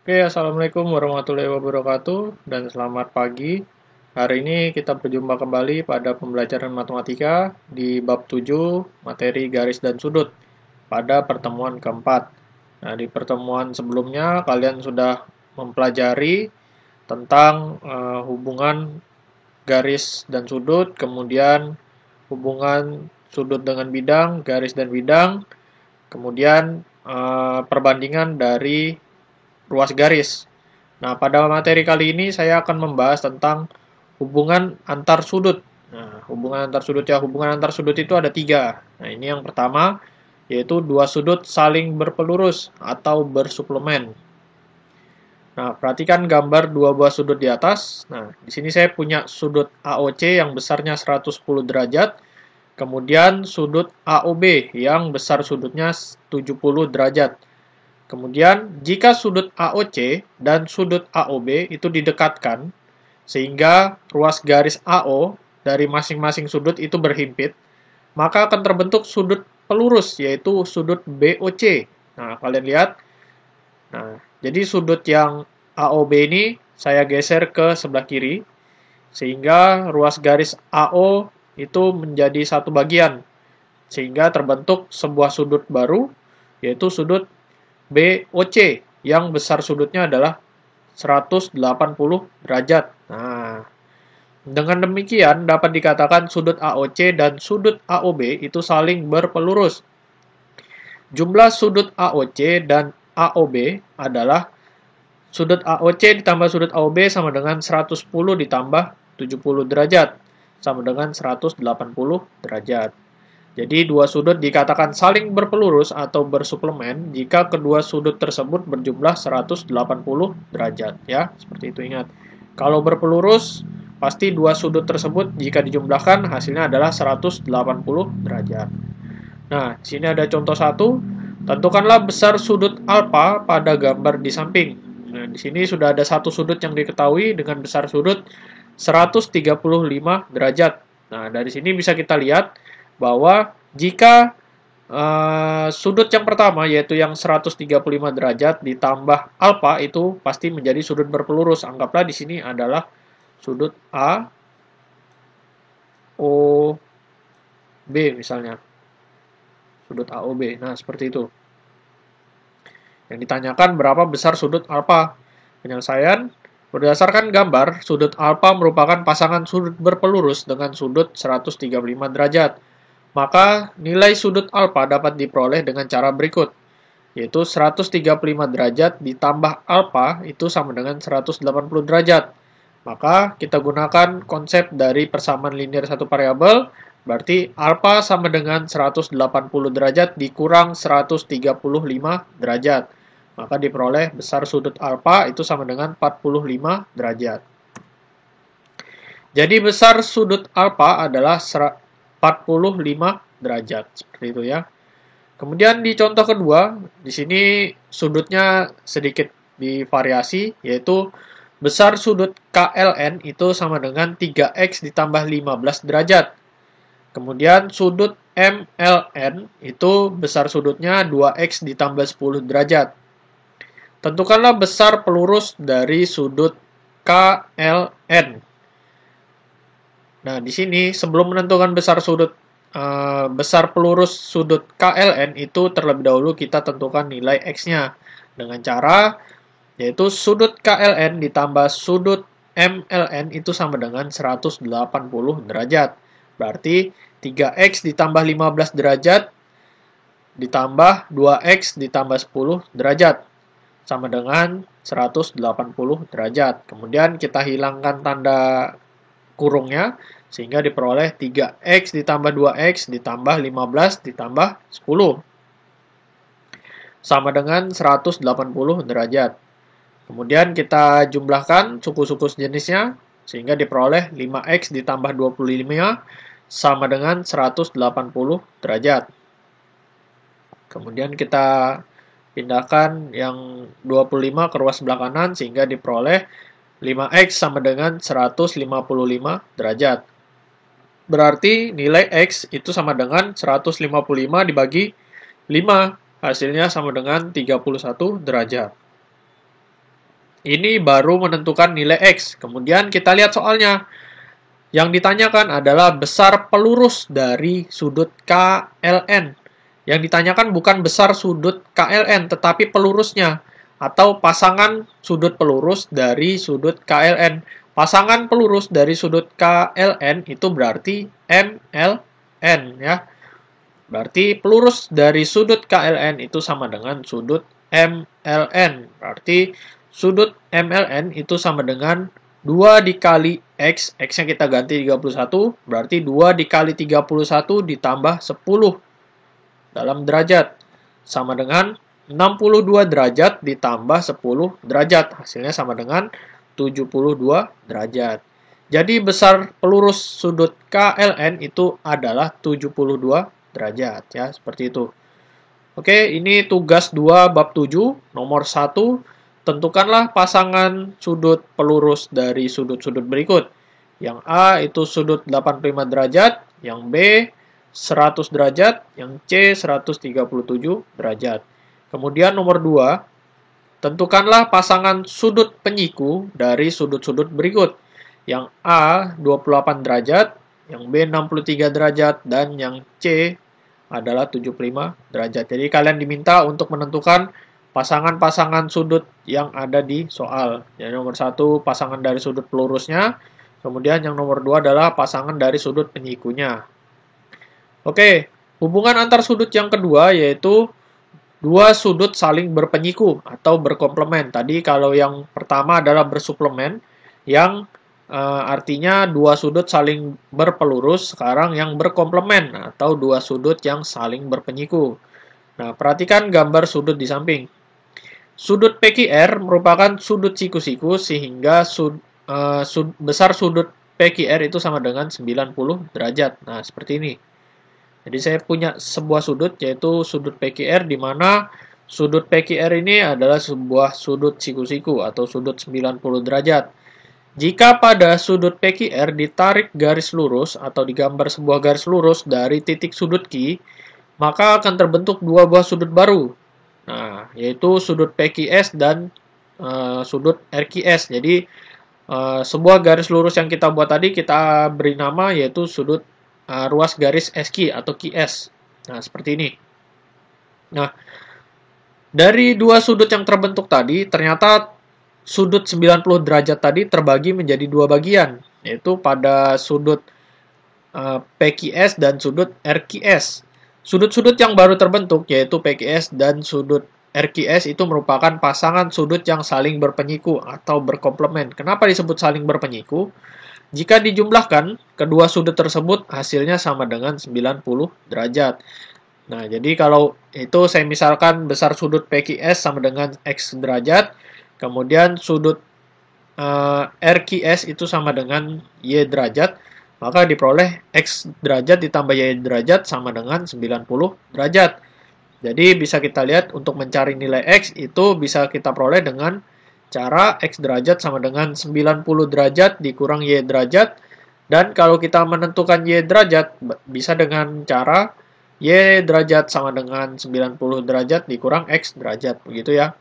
Oke, Assalamualaikum warahmatullahi wabarakatuh, dan selamat pagi. Hari ini kita berjumpa kembali pada pembelajaran matematika di bab 7, materi garis dan sudut, pada pertemuan keempat. Nah, di pertemuan sebelumnya, kalian sudah mempelajari tentang hubungan garis dan sudut, kemudian hubungan sudut dengan bidang, garis dan bidang, kemudian perbandingan dari ruas garis. Nah, pada materi kali ini saya akan membahas tentang hubungan antar sudut. Nah, hubungan antar sudut itu ada tiga. Nah, ini yang pertama, yaitu dua sudut saling berpelurus atau bersuplemen. Nah, perhatikan gambar dua buah sudut di atas. Nah, di sini saya punya sudut AOC yang besarnya 110 derajat, kemudian sudut AOB yang besar sudutnya 70 derajat. Kemudian, jika sudut AOC dan sudut AOB itu didekatkan, sehingga ruas garis AO dari masing-masing sudut itu berhimpit, maka akan terbentuk sudut pelurus, yaitu sudut BOC. Nah, kalian lihat. Nah, jadi sudut yang AOB ini saya geser ke sebelah kiri, sehingga ruas garis AO itu menjadi satu bagian, sehingga terbentuk sebuah sudut baru, yaitu sudut BOC, yang besar sudutnya adalah 180 derajat. Nah, dengan demikian dapat dikatakan sudut AOC dan sudut AOB itu saling berpelurus. Jumlah sudut AOC dan AOB adalah sudut AOC ditambah sudut AOB sama dengan 110 ditambah 70 derajat, sama dengan 180 derajat. Jadi dua sudut dikatakan saling berpelurus atau bersuplemen jika kedua sudut tersebut berjumlah 180 derajat, ya. Seperti itu, ingat. Kalau berpelurus, pasti dua sudut tersebut jika dijumlahkan hasilnya adalah 180 derajat. Nah, di sini ada contoh satu. Tentukanlah besar sudut alfa pada gambar di samping. Nah, di sini sudah ada satu sudut yang diketahui dengan besar sudut 135 derajat. Nah, dari sini bisa kita lihat bahwa jika sudut yang pertama, yaitu yang 135 derajat ditambah alfa, itu pasti menjadi sudut berpelurus. Anggaplah di sini adalah sudut A, O, B misalnya. Sudut AOB. Nah, seperti itu. Yang ditanyakan berapa besar sudut alfa. Penyelesaian, berdasarkan gambar, sudut alfa merupakan pasangan sudut berpelurus dengan sudut 135 derajat. Maka nilai sudut alfa dapat diperoleh dengan cara berikut, yaitu 135 derajat ditambah alfa itu sama dengan 180 derajat. Maka kita gunakan konsep dari persamaan linear satu variabel, berarti alfa sama dengan 180 derajat dikurang 135 derajat. Maka diperoleh besar sudut alfa itu sama dengan 45 derajat. Jadi besar sudut alfa adalah 45 derajat, seperti itu ya. Kemudian di contoh kedua, di sini sudutnya sedikit divariasi, yaitu besar sudut KLN itu sama dengan 3x ditambah 15 derajat. Kemudian sudut MLN itu besar sudutnya 2x ditambah 10 derajat. Tentukanlah besar pelurus dari sudut KLN. Nah, di sini sebelum menentukan besar pelurus sudut KLN itu terlebih dahulu kita tentukan nilai X-nya dengan cara yaitu sudut KLN ditambah sudut MLN itu sama dengan 180 derajat. Berarti 3x ditambah 15 derajat ditambah 2x ditambah 10 derajat sama dengan 180 derajat. Kemudian kita hilangkan tanda kurungnya, sehingga diperoleh 3x ditambah 2x ditambah 15 ditambah 10. Sama dengan 180 derajat. Kemudian kita jumlahkan suku-suku sejenisnya, sehingga diperoleh 5x ditambah 25 sama dengan 180 derajat. Kemudian kita pindahkan yang 25 ke ruas sebelah kanan, sehingga diperoleh 5x sama dengan 155 derajat. Berarti nilai X itu sama dengan 155 dibagi 5. Hasilnya sama dengan 31 derajat. Ini baru menentukan nilai X. Kemudian kita lihat soalnya. Yang ditanyakan adalah besar pelurus dari sudut KLN. Yang ditanyakan bukan besar sudut KLN, tetapi pelurusnya. Atau pasangan sudut pelurus dari sudut KLN. Pasangan pelurus dari sudut KLN itu berarti MLN ya. Berarti pelurus dari sudut KLN itu sama dengan sudut MLN. Berarti sudut MLN itu sama dengan 2 dikali X. X-nya kita ganti 31. Berarti 2 dikali 31 ditambah 10 dalam derajat. Sama dengan 62 derajat ditambah 10 derajat. Hasilnya sama dengan 72 derajat. Jadi besar pelurus sudut KLN itu adalah 72 derajat ya, seperti itu. Oke, ini tugas 2 bab 7 nomor 1, tentukanlah pasangan sudut pelurus dari sudut-sudut berikut. Yang A itu sudut 85 derajat, yang B 100 derajat, yang C 137 derajat. Kemudian nomor 2, tentukanlah pasangan sudut penyiku dari sudut-sudut berikut. Yang A 28 derajat, yang B 63 derajat, dan yang C adalah 75 derajat. Jadi kalian diminta untuk menentukan pasangan-pasangan sudut yang ada di soal. Jadi nomor 1 pasangan dari sudut pelurusnya, kemudian yang nomor 2 adalah pasangan dari sudut penyikunya. Oke, hubungan antar sudut yang kedua yaitu dua sudut saling berpenyiku atau berkomplement. Tadi kalau yang pertama adalah bersuplemen, yang artinya dua sudut saling berpelurus, sekarang yang berkomplement atau dua sudut yang saling berpenyiku. Nah, perhatikan gambar sudut di samping. Sudut PQR merupakan sudut siku-siku sehingga besar sudut PQR itu sama dengan 90 derajat. Nah, seperti ini. Jadi saya punya sebuah sudut yaitu sudut PQR di mana sudut PQR ini adalah sebuah sudut siku-siku atau sudut 90 derajat. Jika pada sudut PQR ditarik garis lurus atau digambar sebuah garis lurus dari titik sudut Q, maka akan terbentuk dua buah sudut baru. Nah, yaitu sudut PQS dan sudut RQS. Jadi, sebuah garis lurus yang kita buat tadi kita beri nama yaitu sudut ruas garis SQ atau QS. Nah, seperti ini. Nah, dari dua sudut yang terbentuk tadi, ternyata sudut 90 derajat tadi terbagi menjadi dua bagian, yaitu pada sudut PQS dan sudut RQS. Sudut-sudut yang baru terbentuk, yaitu PQS dan sudut RQS itu merupakan pasangan sudut yang saling berpenyiku atau berkomplement. Kenapa disebut saling berpenyiku? Jika dijumlahkan, kedua sudut tersebut hasilnya sama dengan 90 derajat. Nah, jadi kalau itu saya misalkan besar sudut PQS sama dengan X derajat, kemudian sudut RQS itu sama dengan Y derajat, maka diperoleh X derajat ditambah Y derajat sama dengan 90 derajat. Jadi bisa kita lihat untuk mencari nilai X itu bisa kita peroleh dengan cara X derajat sama dengan 90 derajat dikurang Y derajat. Dan kalau kita menentukan Y derajat bisa dengan cara Y derajat sama dengan 90 derajat dikurang X derajat. Begitu ya.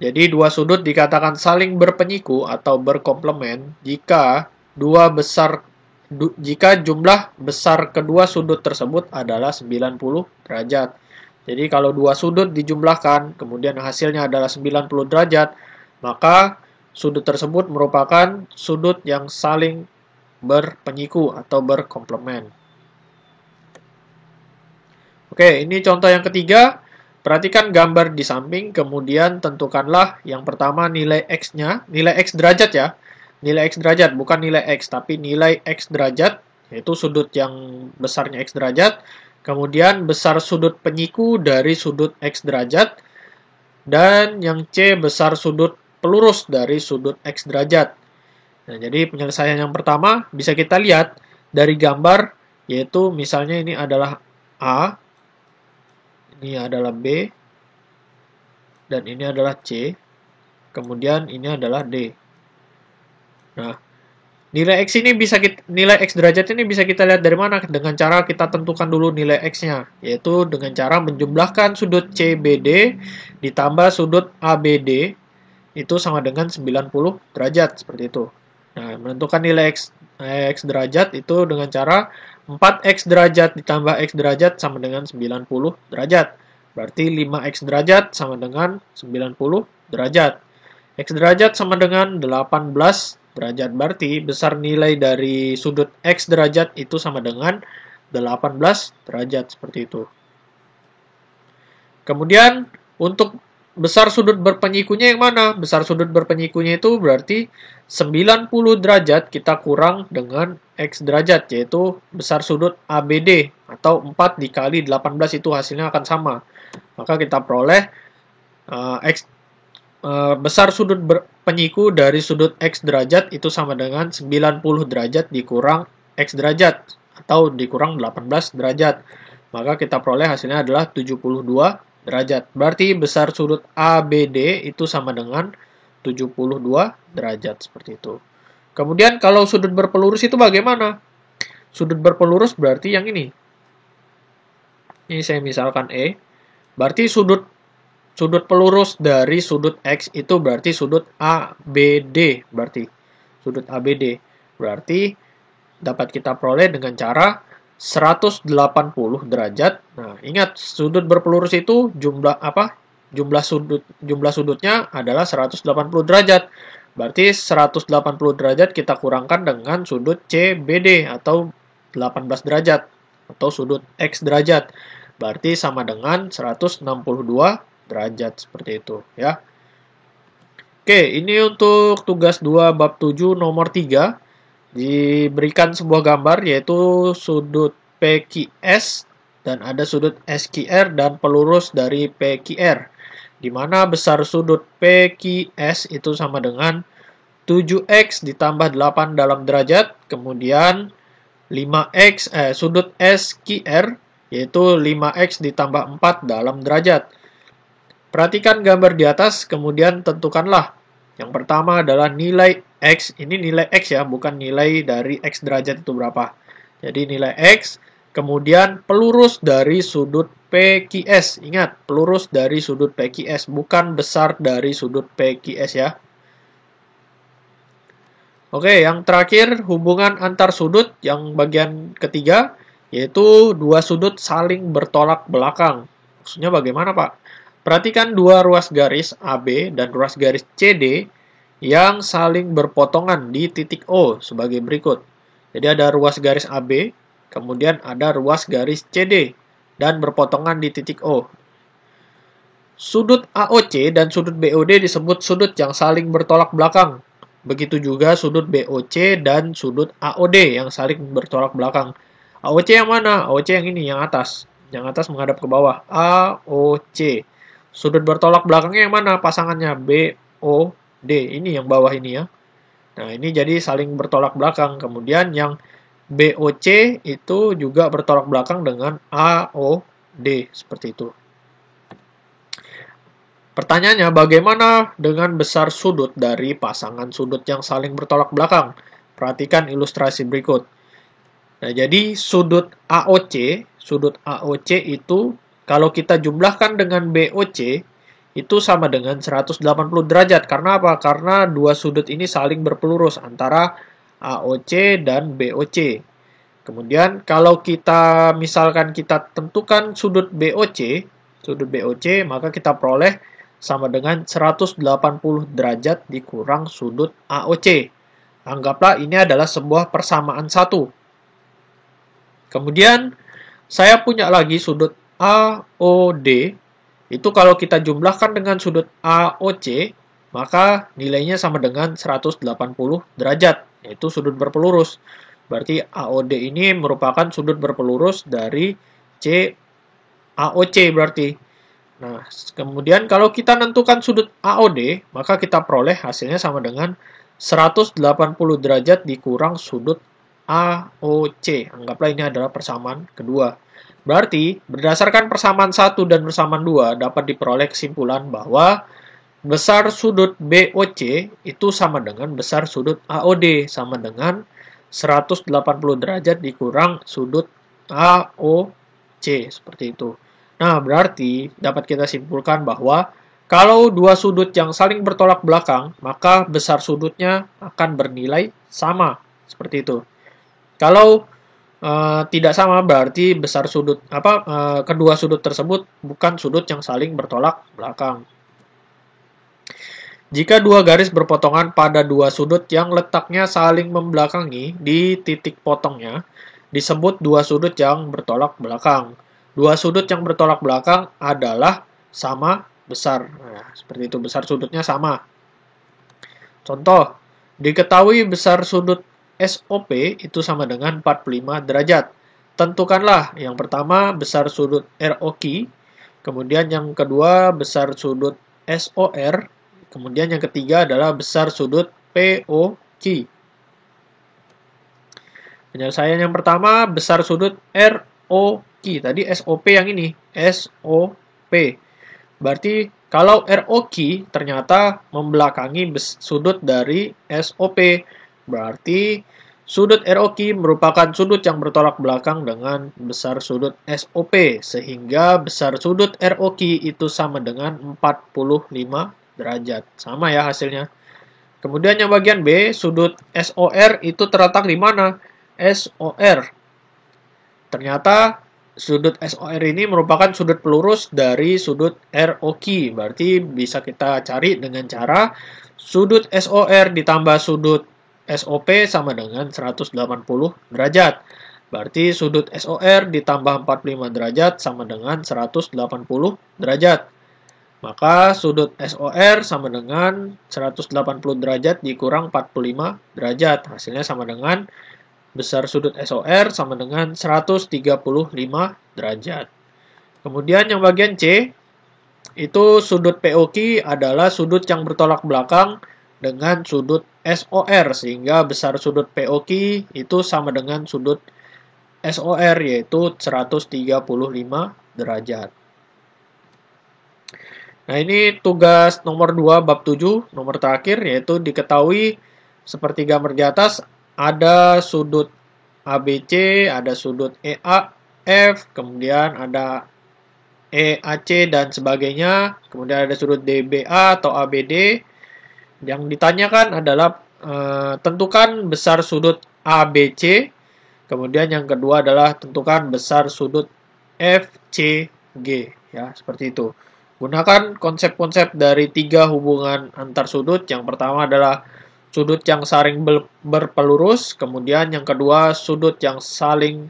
Jadi dua sudut dikatakan saling berpenyiku atau berkomplement jika jumlah besar kedua sudut tersebut adalah 90 derajat. Jadi kalau dua sudut dijumlahkan kemudian hasilnya adalah 90 derajat, maka sudut tersebut merupakan sudut yang saling berpenyiku atau berkomplement. Oke, ini contoh yang ketiga. Perhatikan gambar di samping, kemudian tentukanlah yang pertama nilai X-nya, nilai X derajat ya. Nilai X derajat, bukan nilai X, tapi nilai X derajat, yaitu sudut yang besarnya X derajat. Kemudian besar sudut penyiku dari sudut X derajat. Dan yang C besar sudut pelurus dari sudut X derajat. Nah, jadi penyelesaian yang pertama bisa kita lihat dari gambar, yaitu misalnya ini adalah A, ini adalah B, dan ini adalah C, kemudian ini adalah D. Nah, nilai X ini nilai X derajat ini bisa kita lihat dari mana? Dengan cara kita tentukan dulu nilai X-nya, yaitu dengan cara menjumlahkan sudut CBD ditambah sudut ABD itu sama dengan 90 derajat, seperti itu. Nah, menentukan nilai X derajat itu dengan cara 4X derajat ditambah X derajat sama dengan 90 derajat. Berarti 5X derajat sama dengan 90 derajat. X derajat sama dengan 18 derajat. Berarti besar nilai dari sudut X derajat itu sama dengan 18 derajat, seperti itu. Kemudian untuk besar sudut berpenyikunya yang mana? Besar sudut berpenyikunya itu berarti 90 derajat kita kurang dengan X derajat, yaitu besar sudut ABD, atau 4 dikali 18 itu hasilnya akan sama. Maka kita peroleh besar sudut penyiku dari sudut X derajat itu sama dengan 90 derajat dikurang X derajat, atau dikurang 18 derajat. Maka kita peroleh hasilnya adalah 72 derajat. Berarti besar sudut ABD itu sama dengan 72 derajat, seperti itu. Kemudian kalau sudut berpelurus itu bagaimana? Sudut berpelurus berarti yang ini. Ini saya misalkan E. Berarti sudut pelurus dari sudut X itu berarti sudut ABD. Berarti sudut ABD. Berarti dapat kita peroleh dengan cara 180 derajat. Nah, ingat sudut berpelurus itu jumlah sudutnya adalah 180 derajat. Berarti 180 derajat kita kurangkan dengan sudut CBD atau 18 derajat atau sudut X derajat. Berarti sama dengan 162 derajat, seperti itu ya. Oke, ini untuk tugas 2 bab 7 nomor 3. Diberikan sebuah gambar yaitu sudut PQS dan ada sudut SQR dan pelurus dari PQR, di mana besar sudut PQS itu sama dengan 7X ditambah 8 dalam derajat, kemudian 5X sudut SQR yaitu 5X ditambah 4 dalam derajat. Perhatikan gambar di atas, kemudian tentukanlah. Yang pertama adalah nilai X, ini nilai X ya, bukan nilai dari X derajat itu berapa. Jadi nilai X, kemudian pelurus dari sudut PQS. Ingat, pelurus dari sudut PQS, bukan besar dari sudut PQS ya. Oke, yang terakhir hubungan antar sudut yang bagian ketiga, yaitu dua sudut saling bertolak belakang. Maksudnya bagaimana, Pak? Perhatikan dua ruas garis AB dan ruas garis CD yang saling berpotongan di titik O sebagai berikut. Jadi ada ruas garis AB, kemudian ada ruas garis CD, dan berpotongan di titik O. Sudut AOC dan sudut BOD disebut sudut yang saling bertolak belakang. Begitu juga sudut BOC dan sudut AOD yang saling bertolak belakang. AOC yang mana? AOC yang ini, yang atas. Yang atas menghadap ke bawah. AOC. Sudut bertolak belakangnya yang mana? Pasangannya BOD. Ini yang bawah ini ya. Nah, ini jadi saling bertolak belakang. Kemudian yang BOC itu juga bertolak belakang dengan AOD. Seperti itu. Pertanyaannya, bagaimana dengan besar sudut dari pasangan sudut yang saling bertolak belakang? Perhatikan ilustrasi berikut. Nah, jadi sudut AOC itu kalau kita jumlahkan dengan BOC, itu sama dengan 180 derajat. Karena apa? Karena dua sudut ini saling berpelurus antara AOC dan BOC. Kemudian kalau kita misalkan kita tentukan sudut BOC, maka kita peroleh sama dengan 180 derajat dikurang sudut AOC. Anggaplah ini adalah sebuah persamaan satu. Kemudian saya punya lagi sudut AOD, itu kalau kita jumlahkan dengan sudut AOC, maka nilainya sama dengan 180 derajat, yaitu sudut berpelurus. Berarti AOD ini merupakan sudut berpelurus dari AOC berarti. Nah, kemudian kalau kita tentukan sudut AOD, maka kita peroleh hasilnya sama dengan 180 derajat dikurang sudut AOC. Anggaplah ini adalah persamaan kedua. Berarti, berdasarkan persamaan 1 dan persamaan 2, dapat diperoleh kesimpulan bahwa besar sudut BOC itu sama dengan besar sudut AOD, sama dengan 180 derajat dikurang sudut AOC, seperti itu. Nah, berarti dapat kita simpulkan bahwa Kalau dua sudut yang saling bertolak belakang, maka besar sudutnya akan bernilai sama. Seperti itu. Kalau tidak sama, berarti besar sudut kedua sudut tersebut bukan sudut yang saling bertolak belakang. Jika dua garis berpotongan pada dua sudut yang letaknya saling membelakangi di titik potongnya, disebut dua sudut yang bertolak belakang. Dua sudut yang bertolak belakang adalah sama besar. Nah, seperti itu, besar sudutnya sama. Contoh, diketahui besar sudut SOP itu sama dengan 45 derajat. Tentukanlah yang pertama besar sudut ROQ, kemudian yang kedua besar sudut SOR, kemudian yang ketiga adalah besar sudut POQ. Penyelesaian yang pertama, besar sudut ROQ. Tadi SOP yang ini, SOP. Berarti kalau ROQ ternyata membelakangi sudut dari SOP. Berarti sudut ROQ merupakan sudut yang bertolak belakang dengan besar sudut SOP. Sehingga besar sudut ROQ itu sama dengan 45 derajat. Sama ya hasilnya. Kemudian yang bagian B, sudut SOR itu terletak di mana? SOR. Ternyata sudut SOR ini merupakan sudut pelurus dari sudut ROQ. Berarti bisa kita cari dengan cara sudut SOR ditambah sudut SOP sama dengan 180 derajat. Berarti sudut SOR ditambah 45 derajat sama dengan 180 derajat. Maka sudut SOR sama dengan 180 derajat dikurang 45 derajat. Hasilnya sama dengan besar sudut SOR sama dengan 135 derajat. Kemudian yang bagian C, itu sudut POQ adalah sudut yang bertolak belakang dengan sudut SOR. Sehingga besar sudut POQ itu sama dengan sudut SOR, yaitu 135 derajat. Nah, ini tugas nomor 2 bab 7, nomor terakhir, yaitu diketahui seperti gambar di atas, ada sudut ABC, ada sudut EAF, kemudian ada EAC dan sebagainya, kemudian ada sudut DBA atau ABD. Yang ditanyakan adalah tentukan besar sudut ABC, kemudian yang kedua adalah tentukan besar sudut FCG, ya, seperti itu. Gunakan konsep-konsep dari 3 hubungan antar sudut. Yang pertama adalah sudut yang saling berpelurus, kemudian yang kedua sudut yang saling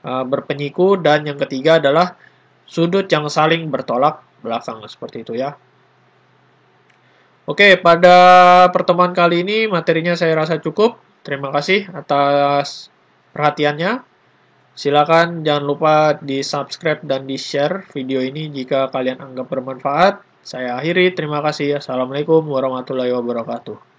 berpenyiku, dan yang ketiga adalah sudut yang saling bertolak belakang, seperti itu ya. Oke, pada pertemuan kali ini materinya saya rasa cukup. Terima kasih atas perhatiannya. Silakan jangan lupa di subscribe dan di share video ini jika kalian anggap bermanfaat. Saya akhiri, terima kasih. Assalamualaikum warahmatullahi wabarakatuh.